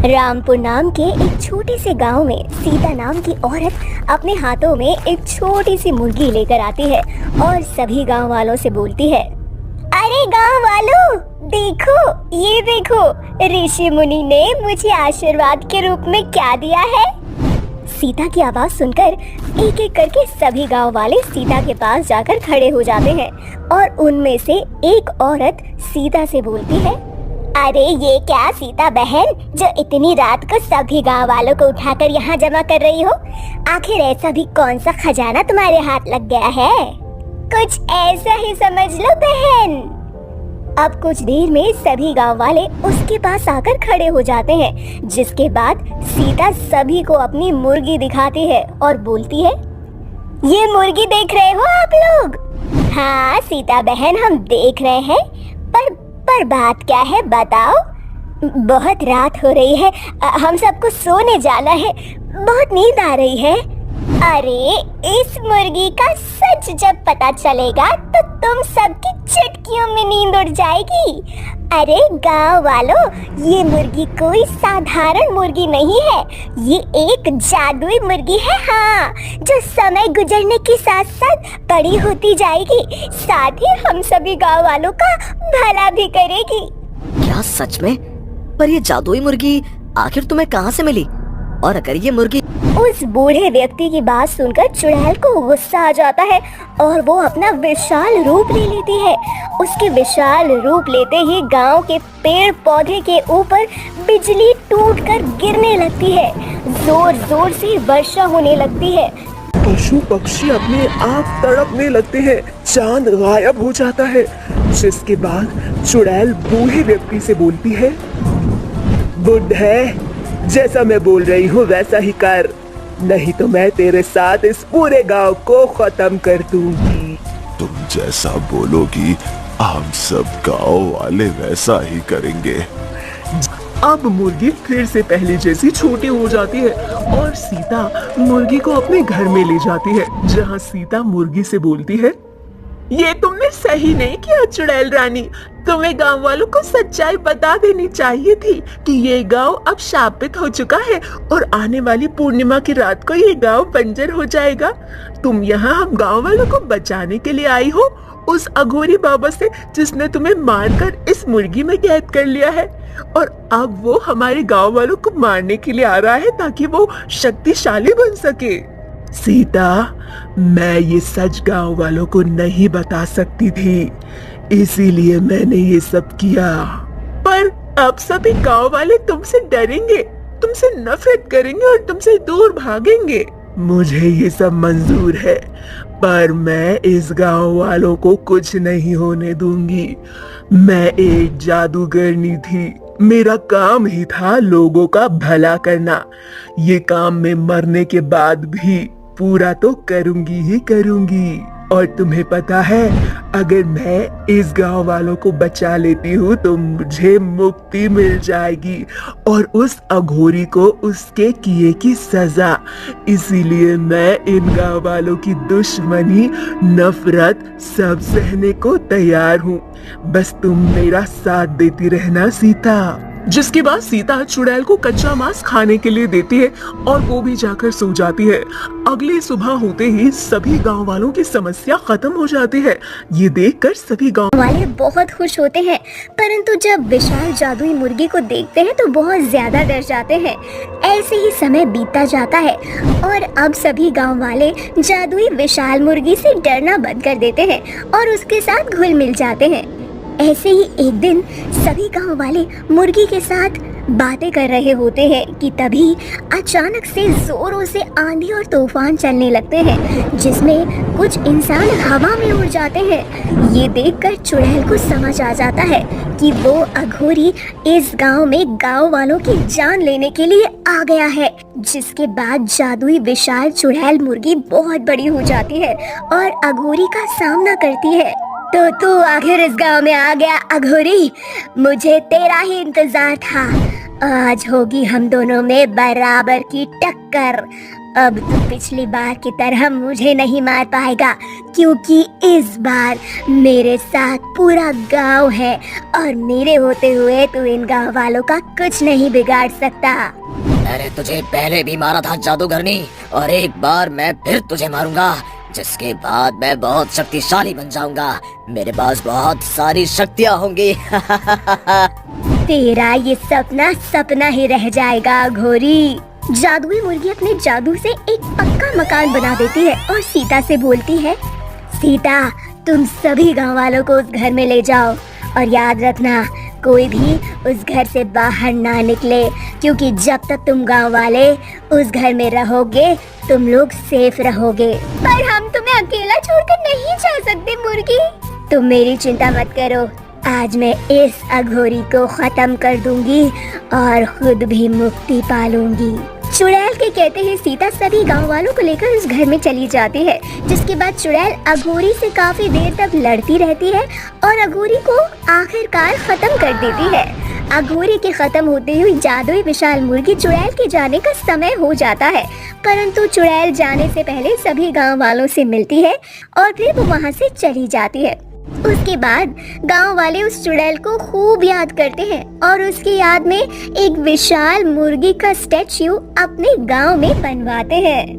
रामपुर नाम के एक छोटे से गांव में सीता नाम की औरत अपने हाथों में एक छोटी सी मुर्गी लेकर आती है और सभी गांव वालों से बोलती है, अरे गांव वालों, देखो, ये देखो, ऋषि मुनि ने मुझे आशीर्वाद के रूप में क्या दिया है। सीता की आवाज सुनकर एक एक करके सभी गांव वाले सीता के पास जाकर खड़े हो जाते हैं और उनमें से एक औरत सीता से बोलती है, अरे ये क्या सीता बहन, जो इतनी रात को सभी गांव वालों को उठाकर यहाँ जमा कर रही हो? आखिर ऐसा भी कौन सा खजाना तुम्हारे हाथ लग गया है? कुछ ऐसा ही समझ लो बहन। अब कुछ देर में सभी गांव वाले उसके पास आकर खड़े हो जाते हैं, जिसके बाद सीता सभी को अपनी मुर्गी दिखाती है और बोलती है, ये मुर्गी देख रहे हो आप लोग? हाँ सीता बहन, हम देख रहे हैं, पर बात क्या है बताओ? बहुत रात हो रही है, हम सबको सोने जाना है, बहुत नींद आ रही है। अरे इस मुर्गी का सच जब पता चलेगा तो तुम सबकी चुटकियों में नींद उड़ जाएगी। अरे गांव वालों, ये मुर्गी कोई साधारण मुर्गी नहीं है, ये एक जादुई मुर्गी है, हाँ, जो समय गुजरने के साथ साथ बड़ी होती जाएगी, साथ ही हम सभी गांव वालों का भला भी करेगी। क्या सच में? पर ये जादुई मुर्गी आखिर तुम्हें कहाँ से मिली? और अगर ये मुर्गी... उस बूढ़े व्यक्ति की बात सुनकर चुड़ैल को गुस्सा आ जाता है और वो अपना विशाल रूप ले लेती है। उसके विशाल रूप लेते ही गांव के पेड़ पौधे के ऊपर बिजली टूटकर गिरने लगती है, जोर जोर से वर्षा होने लगती है। पशु पक्षी अपने आप तड़पने लगते हैं, चांद गायब हो जाता है, जिसके बाद चुड़ैल बूढ़े व्यक्ति से बोलती है, बुढ़े, जैसा मैं बोल रही हूँ वैसा ही कर, नहीं तो मैं तेरे साथ इस पूरे गांव को खत्म कर दूंगी। तुम जैसा बोलोगी हम सब गांव वाले वैसा ही करेंगे। अब मुर्गी फिर से पहले जैसी छोटी हो जाती है और सीता मुर्गी को अपने घर में ले जाती है, जहाँ सीता मुर्गी से बोलती है, ये तुमने सही नहीं किया चुड़ैल रानी, तुम्हें गांव वालों को सच्चाई बता देनी चाहिए थी कि ये गांव अब शापित हो चुका है और आने वाली पूर्णिमा की रात को ये गांव बंजर हो जाएगा। तुम यहाँ हम गांव वालों को बचाने के लिए आई हो, उस अघोरी बाबा से जिसने तुम्हें मारकर इस मुर्गी में कैद कर लिया है, और अब वो हमारे गांव वालों को मारने के लिए आ रहा है ताकि वो शक्तिशाली बन सके। सीता, मैं ये सच गांव वालों को नहीं बता सकती थी, इसीलिए मैंने ये सब किया। पर अब सभी गांव वाले तुमसे डरेंगे, तुमसे नफरत करेंगे और तुमसे दूर भागेंगे। मुझे ये सब मंजूर है, पर मैं इस गांव वालों को कुछ नहीं होने दूंगी। मैं एक जादूगरनी थी, मेरा काम ही था लोगों का भला करना। ये काम मैं मरने के बाद भी पूरा तो करूंगी ही करूंगी। और तुम्हें पता है, अगर मैं इस गांव वालों को बचा लेती हूँ तो मुझे मुक्ति मिल जाएगी और उस अघोरी को उसके किए की सजा। इसीलिए मैं इन गांव वालों की दुश्मनी, नफरत सब सहने को तैयार हूँ। बस तुम मेरा साथ देती रहना सीता। जिसके बाद सीता चुड़ैल को कच्चा मांस खाने के लिए देती है और वो भी जाकर सो जाती है। अगली सुबह होते ही सभी गांव वालों की समस्या खत्म हो जाती है। ये देखकर सभी गांव वाले बहुत खुश होते हैं, परंतु जब विशाल जादुई मुर्गी को देखते हैं तो बहुत ज्यादा डर जाते हैं। ऐसे ही समय बीतता जाता है और अब सभी गाँव वाले जादुई विशाल मुर्गी से डरना बंद कर देते हैं और उसके साथ घुल मिल जाते हैं। ऐसे ही एक दिन सभी गांव वाले मुर्गी के साथ बातें कर रहे होते हैं कि तभी अचानक से जोरों से आंधी और तूफान चलने लगते हैं, जिसमें कुछ इंसान हवा में उड़ जाते हैं। ये देखकर चुड़ैल को समझ आ जाता है कि वो अघोरी इस गांव में गांव वालों की जान लेने के लिए आ गया है। जिसके बाद जादुई विशाल चुड़ैल मुर्गी बहुत बड़ी हो जाती है और अघोरी का सामना करती है। तो तू आखिर इस गांव में आ गया अघोरी, मुझे तेरा ही इंतजार था। आज होगी हम दोनों में बराबर की टक्कर। अब तो पिछली बार की तरह मुझे नहीं मार पाएगा, क्योंकि इस बार मेरे साथ पूरा गांव है और मेरे होते हुए तू इन गांव वालों का कुछ नहीं बिगाड़ सकता। मैंने तुझे पहले भी मारा था जादूगरनी, और एक बार मैं फिर तुझे मारूंगा, जिसके बाद मैं बहुत शक्तिशाली बन जाऊंगा। मेरे पास बहुत सारी शक्तियाँ होंगी। तेरा ये सपना सपना ही रह जाएगा अघोरी। जादुई मुर्गी अपने जादू से एक पक्का मकान बना देती है और सीता से बोलती है, सीता तुम सभी गांव वालों को उस घर में ले जाओ और याद रखना कोई भी उस घर से बाहर ना निकले, क्योंकि जब तक तुम गांव वाले उस घर में रहोगे तुम लोग सेफ रहोगे। पर हम तुम्हें अकेला छोड़कर नहीं जा सकते मुर्गी। तुम मेरी चिंता मत करो, आज मैं इस अघोरी को खत्म कर दूंगी और खुद भी मुक्ति पालूंगी। चुड़ैल के कहते ही सीता सभी गांव वालों को लेकर उस घर में चली जाती है, जिसके बाद चुड़ैल अघोरी से काफी देर तक लड़ती रहती है और अघोरी को आखिरकार खत्म कर देती है। अघोरी के खत्म होते हुए जादुई विशाल मुर्गी चुड़ैल के जाने का समय हो जाता है, परंतु चुड़ैल जाने से पहले सभी गांव वालों से मिलती है और फिर वो वहां से चली जाती है। उसके बाद गांव वाले उस चुड़ैल को खूब याद करते हैं और उसकी याद में एक विशाल मुर्गी का स्टैच्यू अपने गांव में बनवाते हैं।